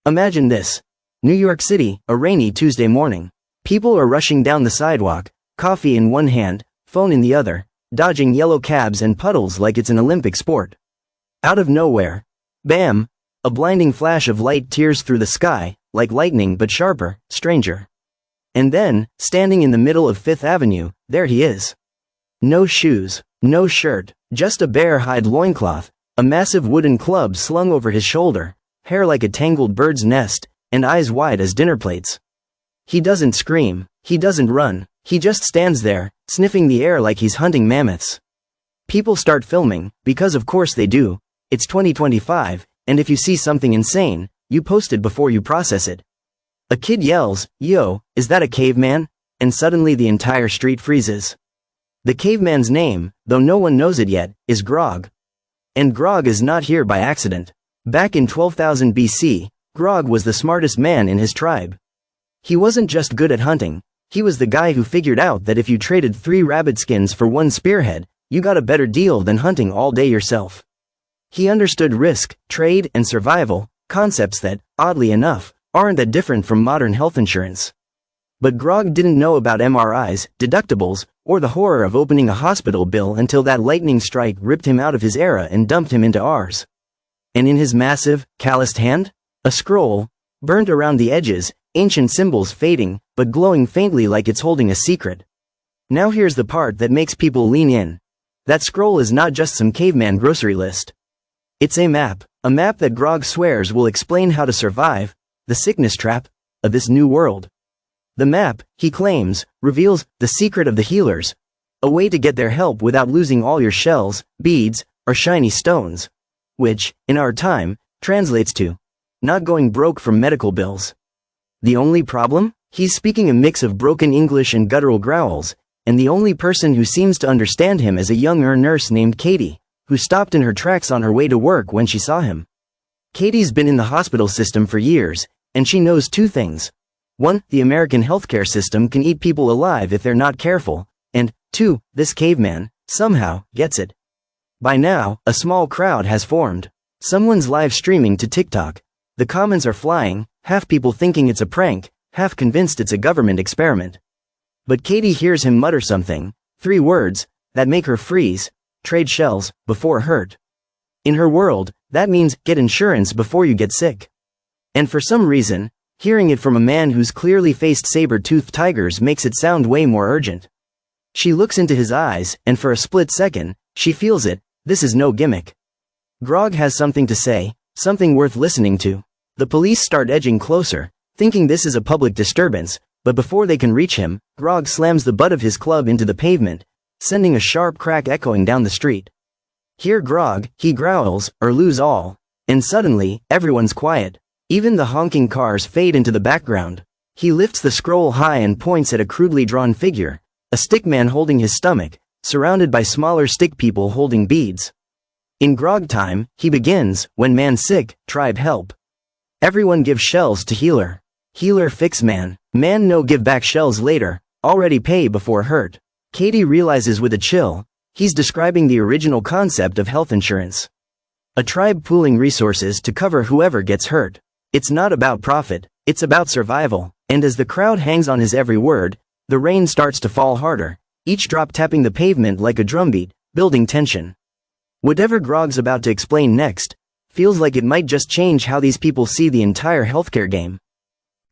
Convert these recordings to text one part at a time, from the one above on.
Imagine this. New York City, a rainy Tuesday morning. People are rushing down the sidewalk, coffee in one hand, phone in the other, dodging yellow cabs and puddles like it's an Olympic sport. Out of nowhere, bam, a blinding flash of light tears through the sky, like lightning but sharper, stranger. And then, standing in the middle of Fifth Avenue, there he is. No shoes, no shirt, just a bare hide loincloth, a massive wooden club slung over his shoulder, hair like a tangled bird's nest, and eyes wide as dinner plates. He doesn't scream, he doesn't run, he just stands there, sniffing the air like he's hunting mammoths. People start filming, because of course they do. It's 2025, and if you see something insane, you post it before you process it. A kid yells, "Yo, is that a caveman?" And suddenly the entire street freezes. The caveman's name, though no one knows it yet, is Grog. And Grog is not here by accident. Back in 12,000 BC, Grog was the smartest man in his tribe. He wasn't just good at hunting, he was the guy who figured out that if you traded 3 rabbit skins for 1 spearhead, you got a better deal than hunting all day yourself. He understood risk, trade, and survival, concepts that, oddly enough, aren't that different from modern health insurance. But Grog didn't know about MRIs, deductibles, or the horror of opening a hospital bill until that lightning strike ripped him out of his era and dumped him into ours. And in his massive, calloused hand? A scroll, burnt around the edges, ancient symbols fading, but glowing faintly like it's holding a secret. Now here's the part that makes people lean in. That scroll is not just some caveman grocery list. It's a map that Grog swears will explain how to survive the sickness trap of this new world. The map, he claims, reveals the secret of the healers, a way to get their help without losing all your shells, beads, or shiny stones, which, in our time, translates to not going broke from medical bills. The only problem? He's speaking a mix of broken English and guttural growls, and the only person who seems to understand him is a younger nurse named Katie, who stopped in her tracks on her way to work when she saw him. Katie's been in the hospital system for years, and she knows 2 things. 1, the American healthcare system can eat people alive if they're not careful, and 2, this caveman, somehow, gets it. By now, a small crowd has formed. Someone's live streaming to TikTok. The comments are flying, half people thinking it's a prank, half convinced it's a government experiment. But Katie hears him mutter something, 3 words, that make her freeze: trade shells, before hurt. In her world, that means get insurance before you get sick. And for some reason, hearing it from a man who's clearly faced saber-toothed tigers makes it sound way more urgent. She looks into his eyes, and for a split second, she feels it. This is no gimmick. Grog has something to say, something worth listening to. The police start edging closer, thinking this is a public disturbance, but before they can reach him, Grog slams the butt of his club into the pavement, sending a sharp crack echoing down the street. Hear Grog, he growls, or lose all. And suddenly, everyone's quiet. Even the honking cars fade into the background. He lifts the scroll high and points at a crudely drawn figure, a stickman holding his stomach, surrounded by smaller stick people holding beads. In Grog time, he begins, when man sick, tribe help. Everyone give shells to healer. Healer fix man. Man no give back shells later, already pay before hurt. Katie realizes with a chill, he's describing the original concept of health insurance. A tribe pooling resources to cover whoever gets hurt. It's not about profit, it's about survival. And as the crowd hangs on his every word, the rain starts to fall harder, each drop tapping the pavement like a drumbeat, building tension. Whatever Grog's about to explain next, feels like it might just change how these people see the entire healthcare game.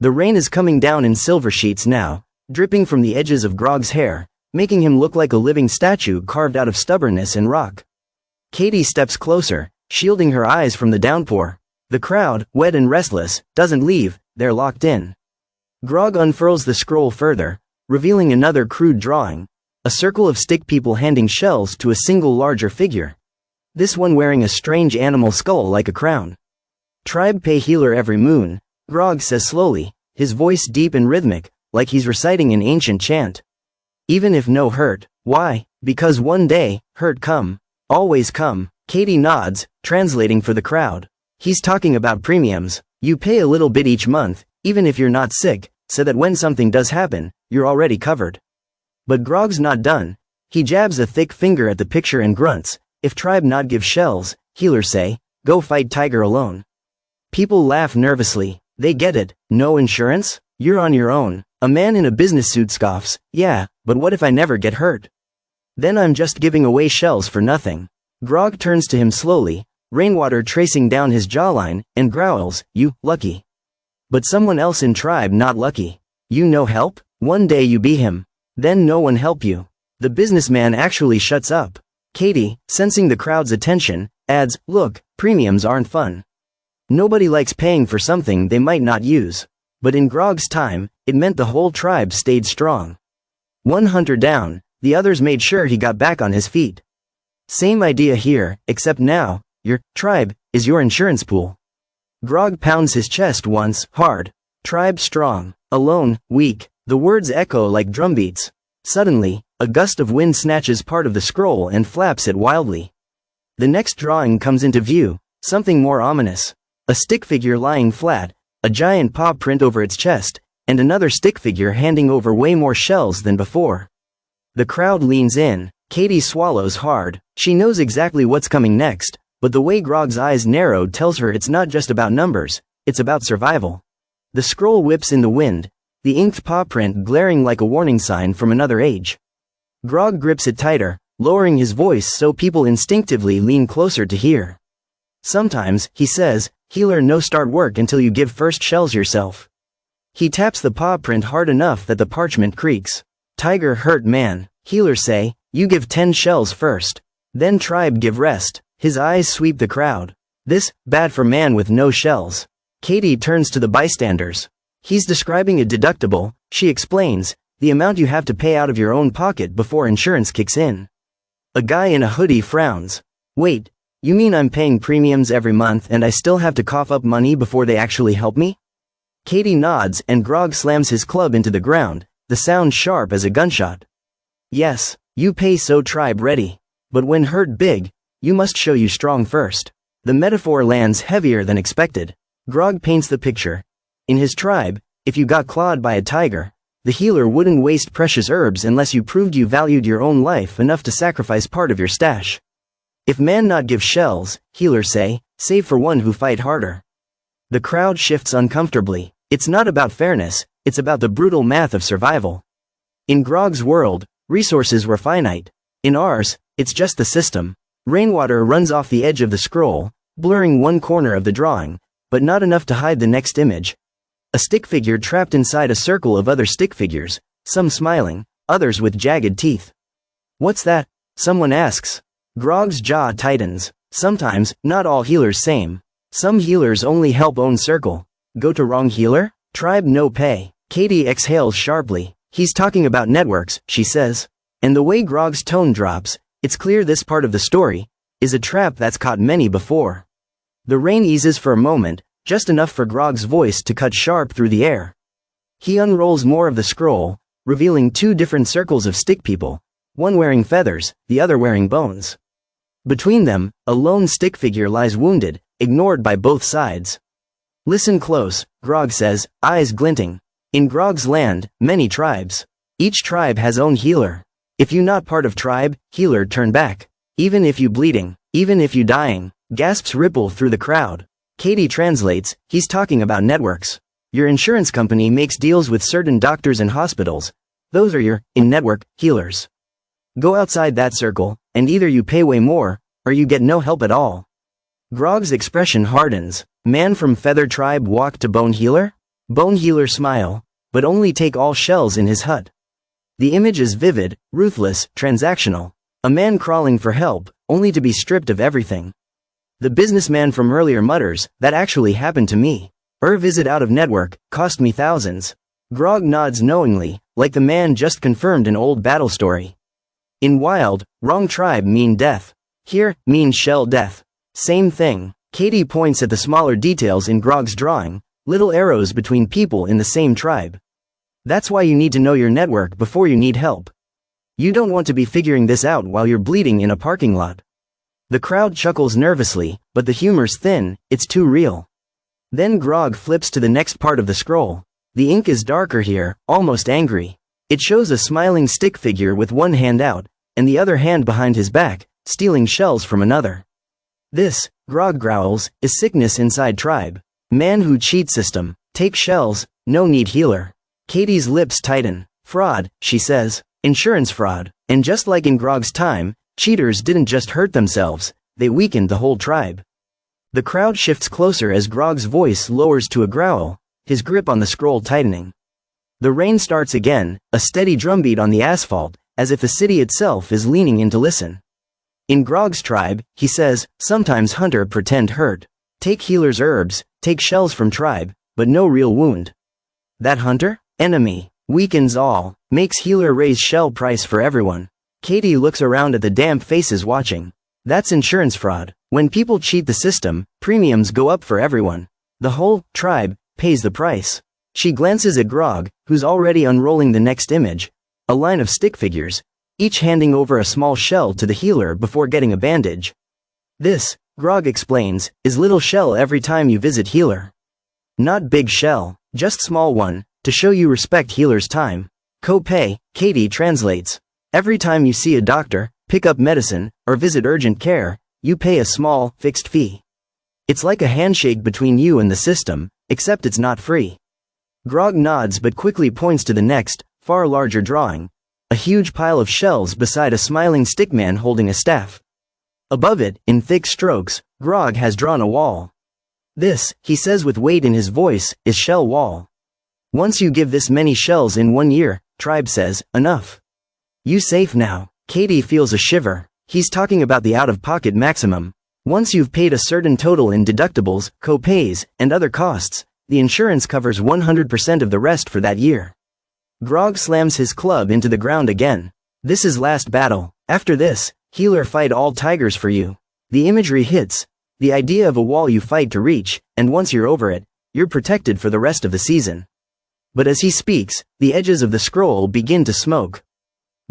The rain is coming down in silver sheets now, dripping from the edges of Grog's hair, making him look like a living statue carved out of stubbornness and rock. Katie steps closer, shielding her eyes from the downpour. The crowd, wet and restless, doesn't leave, they're locked in. Grog unfurls the scroll further, revealing another crude drawing, a circle of stick people handing shells to a single larger figure. This one wearing a strange animal skull like a crown. Tribe pay healer every moon, Grog says slowly, his voice deep and rhythmic, like he's reciting an ancient chant. Even if no hurt, why? Because one day, hurt come. Always come. Katie nods, translating for the crowd. He's talking about premiums. You pay a little bit each month, even if you're not sick, so that when something does happen, you're already covered. But Grog's not done. He jabs a thick finger at the picture and grunts, if tribe not give shells, healers say, go fight tiger alone. People laugh nervously. They get it. No insurance? You're on your own. A man in a business suit scoffs, yeah, but what if I never get hurt? Then I'm just giving away shells for nothing. Grog turns to him slowly, rainwater tracing down his jawline, and growls, you, lucky. But someone else in tribe not lucky. You no help? One day you be him. Then no one help you. The businessman actually shuts up. Katie, sensing the crowd's attention, adds, look, premiums aren't fun. Nobody likes paying for something they might not use. But in Grog's time, it meant the whole tribe stayed strong. One hunter down, the others made sure he got back on his feet. Same idea here, except now, your tribe is your insurance pool. Grog pounds his chest once, hard. Tribe strong, alone, weak. The words echo like drumbeats. Suddenly, a gust of wind snatches part of the scroll and flaps it wildly. The next drawing comes into view, something more ominous. A stick figure lying flat, a giant paw print over its chest, and another stick figure handing over way more shells than before. The crowd leans in. Katie swallows hard. She knows exactly what's coming next, but the way Grog's eyes narrowed tells her it's not just about numbers, it's about survival. The scroll whips in the wind, the inked paw print glaring like a warning sign from another age. Grog grips it tighter, lowering his voice so people instinctively lean closer to hear. Sometimes, he says, healer no start work until you give first shells yourself. He taps the paw print hard enough that the parchment creaks. Tiger hurt man, healer say, you give 10 shells first. Then tribe give rest. His eyes sweep the crowd. This, bad for man with no shells. Katie turns to the bystanders. He's describing a deductible, she explains, the amount you have to pay out of your own pocket before insurance kicks in. A guy in a hoodie frowns. Wait, you mean I'm paying premiums every month and I still have to cough up money before they actually help me? Katie nods and Grog slams his club into the ground, the sound sharp as a gunshot. Yes, you pay so tribe ready. But when hurt big, you must show you strong first. The metaphor lands heavier than expected. Grog paints the picture. In his tribe, if you got clawed by a tiger, the healer wouldn't waste precious herbs unless you proved you valued your own life enough to sacrifice part of your stash. If man not give shells, healers say, save for one who fight harder. The crowd shifts uncomfortably. It's not about fairness, it's about the brutal math of survival. In Grog's world, resources were finite. In ours, it's just the system. Rainwater runs off the edge of the scroll, blurring one corner of the drawing, but not enough to hide the next image. A stick figure trapped inside a circle of other stick figures, some smiling, others with jagged teeth. What's that? Someone asks. Grog's jaw tightens. Sometimes, not all healers same. Some healers only help own circle. Go to wrong healer? Tribe no pay. Katie exhales sharply. He's talking about networks, she says. And the way Grog's tone drops, it's clear this part of the story is a trap that's caught many before. The rain eases for a moment, just enough for Grog's voice to cut sharp through the air. He unrolls more of the scroll, revealing two different circles of stick people, one wearing feathers, the other wearing bones. Between them, a lone stick figure lies wounded, ignored by both sides. Listen close, Grog says, eyes glinting. In Grog's land, many tribes. Each tribe has own healer. If you not part of tribe, healer turn back. Even if you bleeding, even if you dying. Gasps ripple through the crowd. Katie translates, he's talking about networks. Your insurance company makes deals with certain doctors and hospitals. Those are your, in-network, healers. Go outside that circle, and either you pay way more, or you get no help at all. Grog's expression hardens. Man from Feather Tribe walk to Bone Healer? Bone Healer smile, but only take all shells in his hut. The image is vivid, ruthless, transactional. A man crawling for help, only to be stripped of everything. The businessman from earlier mutters, that actually happened to me. Visit out of network, cost me thousands. Grog nods knowingly, like the man just confirmed an old battle story. In Wild, wrong tribe mean death. Here, mean shell death. Same thing. Katie points at the smaller details in Grog's drawing, little arrows between people in the same tribe. That's why you need to know your network before you need help. You don't want to be figuring this out while you're bleeding in a parking lot. The crowd chuckles nervously, but the humor's thin, it's too real. Then Grog flips to the next part of the scroll. The ink is darker here, almost angry. It shows a smiling stick figure with one hand out, and the other hand behind his back, stealing shells from another. This, Grog growls, is sickness inside tribe. Man who cheat system. Take shells, no need healer. Katie's lips tighten. Fraud, she says. Insurance fraud. And just like in Grog's time, cheaters didn't just hurt themselves, they weakened the whole tribe. The crowd shifts closer as Grog's voice lowers to a growl, his grip on the scroll tightening. The rain starts again, a steady drumbeat on the asphalt, as if the city itself is leaning in to listen. In Grog's tribe, he says, sometimes hunter pretend hurt. Take healer's herbs, take shells from tribe, but no real wound. That hunter? Enemy. Weakens all, makes healer raise shell price for everyone. Katie looks around at the damp faces watching. That's insurance fraud. When people cheat the system, premiums go up for everyone. The whole tribe pays the price. She glances at Grog, who's already unrolling the next image, a line of stick figures, each handing over a small shell to the healer before getting a bandage. This, Grog explains, is little shell every time you visit healer. Not big shell, just small one, to show you respect healer's time. Co-pay, Katie translates. Every time you see a doctor, pick up medicine, or visit urgent care, you pay a small, fixed fee. It's like a handshake between you and the system, except it's not free. Grog nods but quickly points to the next, far larger drawing. A huge pile of shells beside a smiling stickman holding a staff. Above it, in thick strokes, Grog has drawn a wall. This, he says with weight in his voice, is shell wall. Once you give this many shells in 1 year, tribe says, enough. You safe now. Katie feels a shiver. He's talking about the out-of-pocket maximum. Once you've paid a certain total in deductibles, co-pays, and other costs, the insurance covers 100% of the rest for that year. Grog slams his club into the ground again. This is last battle. After this, healer fight all tigers for you. The imagery hits. The idea of a wall you fight to reach, and once you're over it, you're protected for the rest of the season. But as he speaks, the edges of the scroll begin to smoke.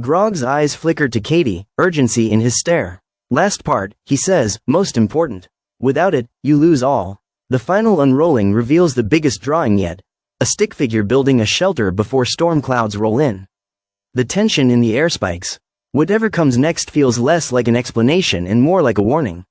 Grog's eyes flicker to Katie, urgency in his stare. Last part, he says, most important. Without it, you lose all. The final unrolling reveals the biggest drawing yet, a stick figure building a shelter before storm clouds roll in. The tension in the air spikes. Whatever comes next feels less like an explanation and more like a warning.